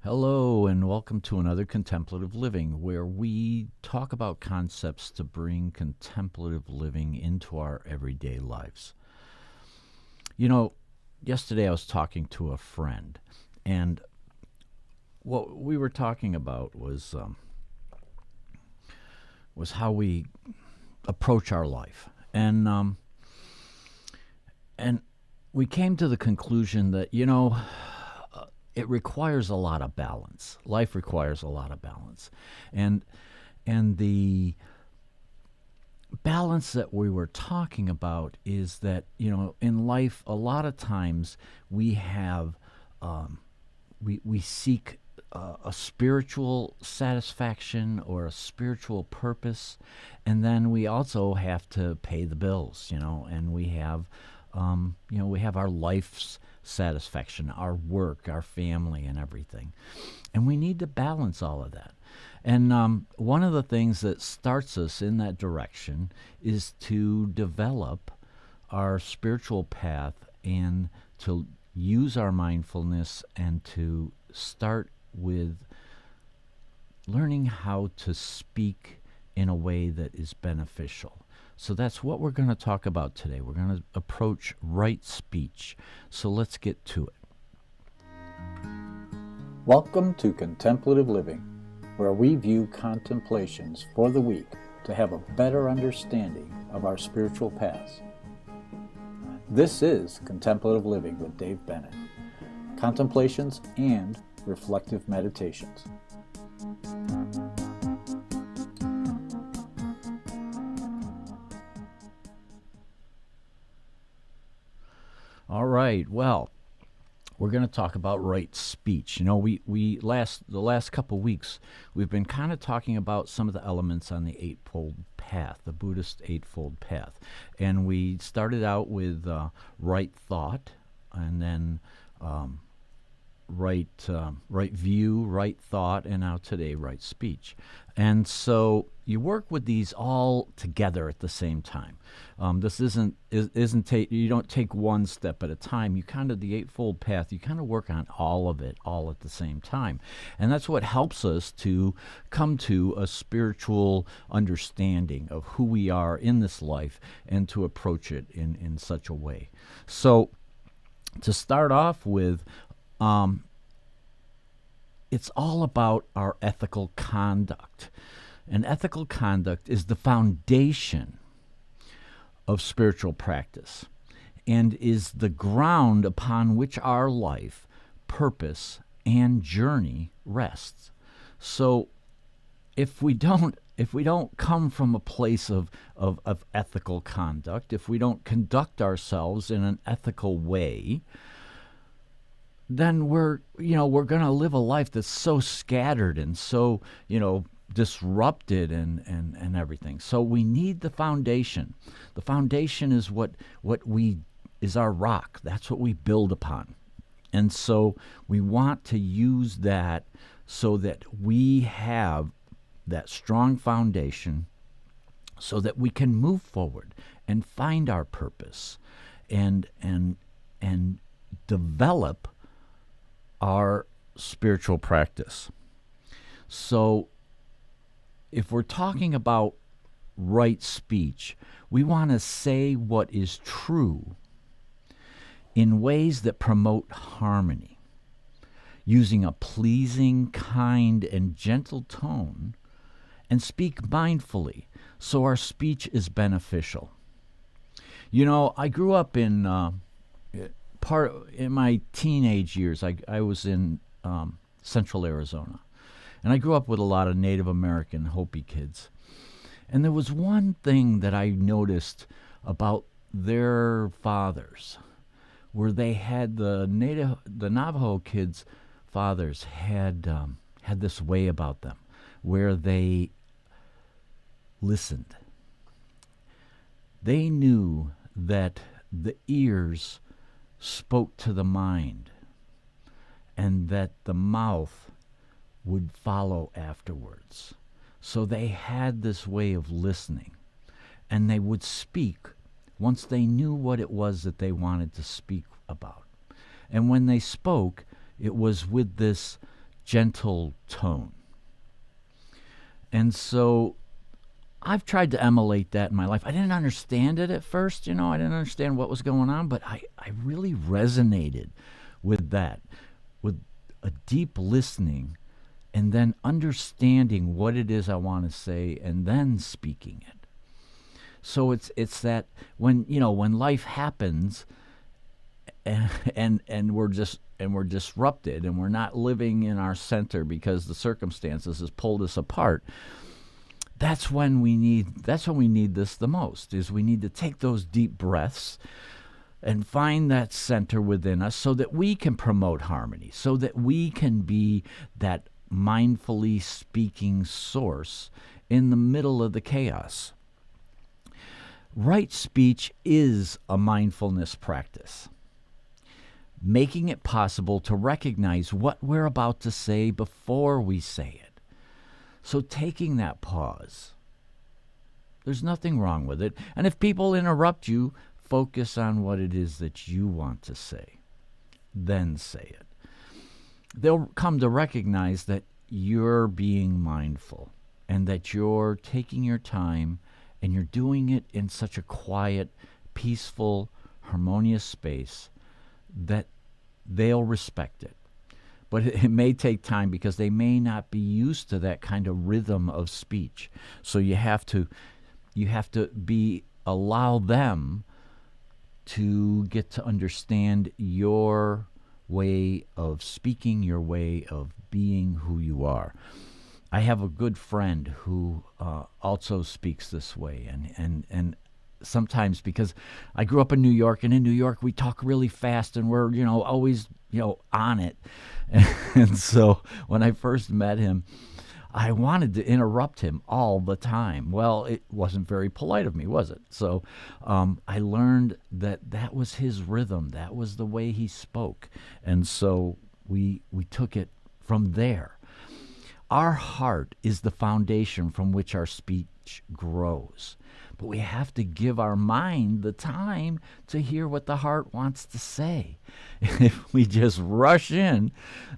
Hello, and welcome to another Contemplative Living, where we talk about concepts to bring contemplative living into our everyday lives. You know, yesterday I was talking to a friend, and what we were talking about was how we approach our life, and we came to the conclusion that it requires a lot of balance. Life requires a lot of balance. And the balance that we were talking about is that, in life, a lot of times we have, we seek a spiritual satisfaction or a spiritual purpose. And then we also have to pay the bills, and we have our life's satisfaction, our work, our family, and everything. And we need to balance all of that. And one of the things that starts us in that direction is to develop our spiritual path and to use our mindfulness and to start with learning how to speak in a way that is beneficial. So that's what we're going to talk about today. We're going to approach right speech. So let's get to it. Welcome to Contemplative Living, where we view contemplations for the week to have a better understanding of our spiritual paths. This is Contemplative Living with Dave Bennett, contemplations and reflective meditations. All right. Well, we're going to talk about right speech. The last couple of weeks, we've been kind of talking about some of the elements on the Eightfold Path, the Buddhist Eightfold Path. And we started out with right thought, and then right view, right thought, and now today, right speech. And so you work with these all together at the same time. You don't take one step at a time. The Eightfold Path, you kind of work on all of it all at the same time. And that's what helps us to come to a spiritual understanding of who we are in this life and to approach it in such a way. So to start off with, it's all about our ethical conduct. And ethical conduct is the foundation of spiritual practice and is the ground upon which our life, purpose, and journey rests. So if we don't come from a place of ethical conduct, if we don't conduct ourselves in an ethical way, then we're going to live a life that's so scattered and so, disrupted and everything. So we need the foundation. The foundation is what is our rock. That's what we build upon. And so we want to use that so that we have that strong foundation so that we can move forward and find our purpose and develop our spiritual practice. So if we're talking about right speech, we want to say what is true in ways that promote harmony, using a pleasing, kind, and gentle tone, and speak mindfully so our speech is beneficial. I grew up in my teenage years. I was in central Arizona. And I grew up with a lot of Native American Hopi kids. And there was one thing that I noticed about their fathers, where they had the Navajo kids' fathers had this way about them, where they listened. They knew that the ears spoke to the mind, and that the mouth would follow afterwards. So they had this way of listening, and they would speak once they knew what it was that they wanted to speak about. And when they spoke, it was with this gentle tone. And so I've tried to emulate that in my life. I didn't understand it at first, I didn't understand what was going on, but I really resonated with that, with a deep listening and then understanding what it is I want to say and then speaking it. So it's that when life happens and we're disrupted and we're not living in our center because the circumstances has pulled us apart. That's when we need this the most, is we need to take those deep breaths and find that center within us so that we can promote harmony, so that we can be that mindfully speaking source in the middle of the chaos. Right speech is a mindfulness practice, making it possible to recognize what we're about to say before we say it. So taking that pause, there's nothing wrong with it. And if people interrupt you, focus on what it is that you want to say. Then say it. They'll come to recognize that you're being mindful and that you're taking your time and you're doing it in such a quiet, peaceful, harmonious space that they'll respect it. But it may take time because they may not be used to that kind of rhythm of speech. So you have to allow them to get to understand your way of speaking, your way of being who you are. I have a good friend who also speaks this way, and sometimes, because I grew up in New York, and in New York we talk really fast and we're always on it. And so when I first met him, I wanted to interrupt him all the time. Well, it wasn't very polite of me, was it? So I learned that was his rhythm. That was the way he spoke. And so we took it from there. Our heart is the foundation from which our speech grows. But we have to give our mind the time to hear what the heart wants to say. If we just rush in,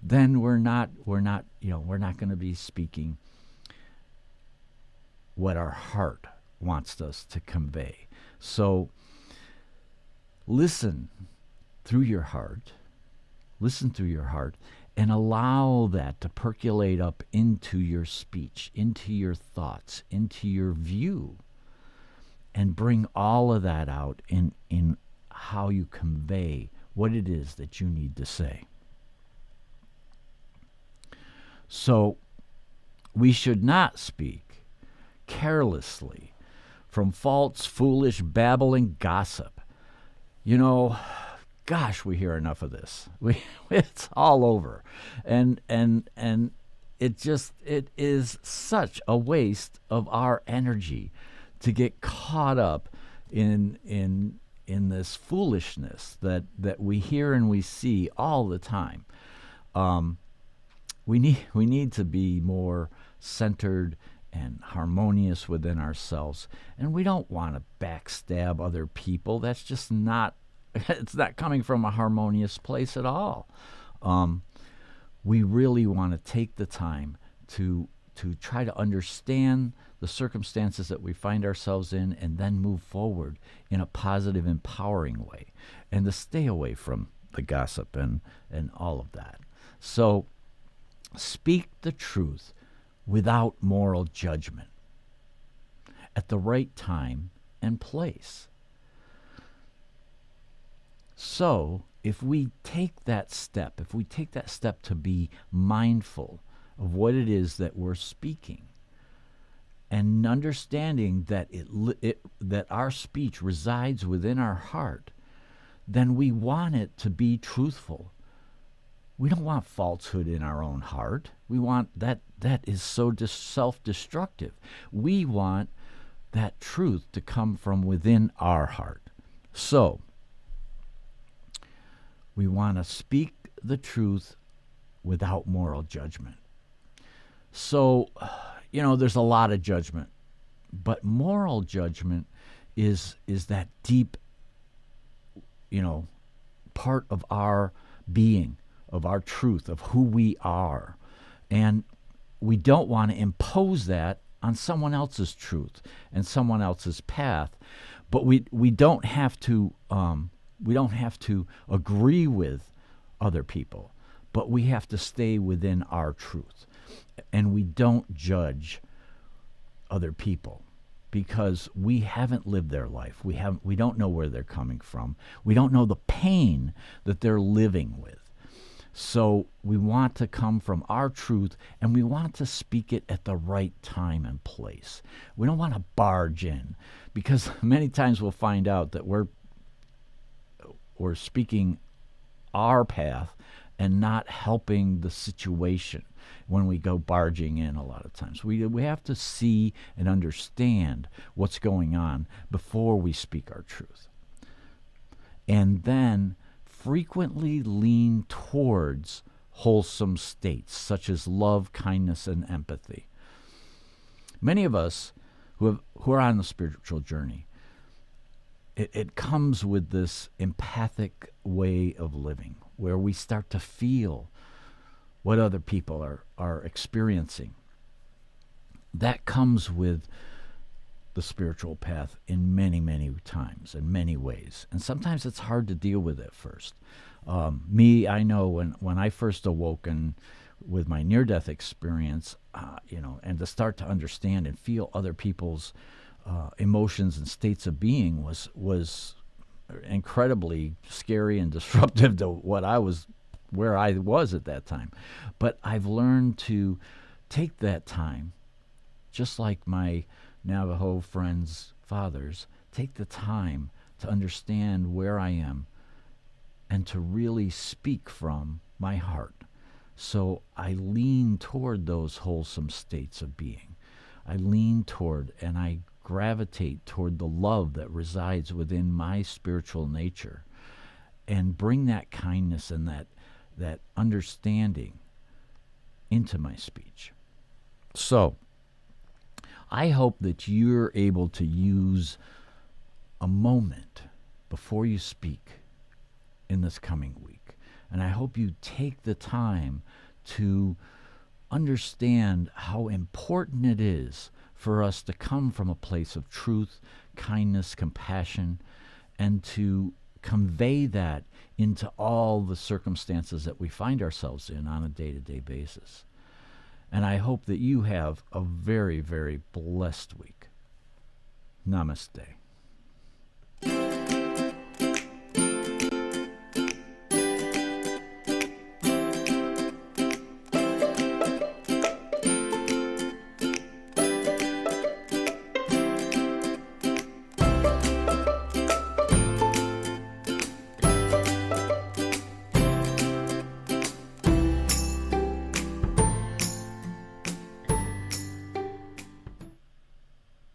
then we're not going to be speaking what our heart wants us to convey. So listen through your heart. Listen through your heart and allow that to percolate up into your speech, into your thoughts, into your view. And bring all of that out in how you convey what it is that you need to say. So we should not speak carelessly from false, foolish, babbling gossip. Gosh, we hear enough of this. It's all over. And it is such a waste of our energy to get caught up in this foolishness that we hear and we see all the time. We need to be more centered and harmonious within ourselves, and we don't want to backstab other people. That's just not. It's not coming from a harmonious place at all. We really want to take the time to try to understand the circumstances that we find ourselves in and then move forward in a positive, empowering way, and to stay away from the gossip and all of that. So speak the truth without moral judgment at the right time and place. So if we take that step to be mindful of what it is that we're speaking, and understanding that that our speech resides within our heart, then we want it to be truthful. We don't want falsehood in our own heart. We want that is so self-destructive. We want that truth to come from within our heart. So we want to speak the truth without moral judgment. So there's a lot of judgment, but moral judgment is that deep, part of our being, of our truth, of who we are. And we don't want to impose that on someone else's truth and someone else's path. But we don't have to agree with other people, but we have to stay within our truth. And we don't judge other people because we haven't lived their life. We don't know where they're coming from. We don't know the pain that they're living with. So we want to come from our truth, and we want to speak it at the right time and place. We don't want to barge in, because many times we'll find out that we're speaking our path and not helping the situation when we go barging in a lot of times. We have to see and understand what's going on before we speak our truth. And then frequently lean towards wholesome states such as love, kindness, and empathy. Many of us who are on the spiritual journey, it comes with this empathic way of living where we start to feel what other people are experiencing. That comes with the spiritual path in many, many times, in many ways. And sometimes it's hard to deal with at first. I know when I first awoken with my near-death experience, and to start to understand and feel other people's emotions and states of being was incredibly scary and disruptive to where I was at that time. But I've learned to take that time, just like my Navajo friends' fathers, take the time to understand where I am and to really speak from my heart. So I lean toward those wholesome states of being. I lean toward and I gravitate toward the love that resides within my spiritual nature and bring that kindness and that understanding into my speech. So I hope that you're able to use a moment before you speak in this coming week. And I hope you take the time to understand how important it is for us to come from a place of truth, kindness, compassion, and to convey that into all the circumstances that we find ourselves in on a day-to-day basis. And I hope that you have a very, very blessed week. Namaste.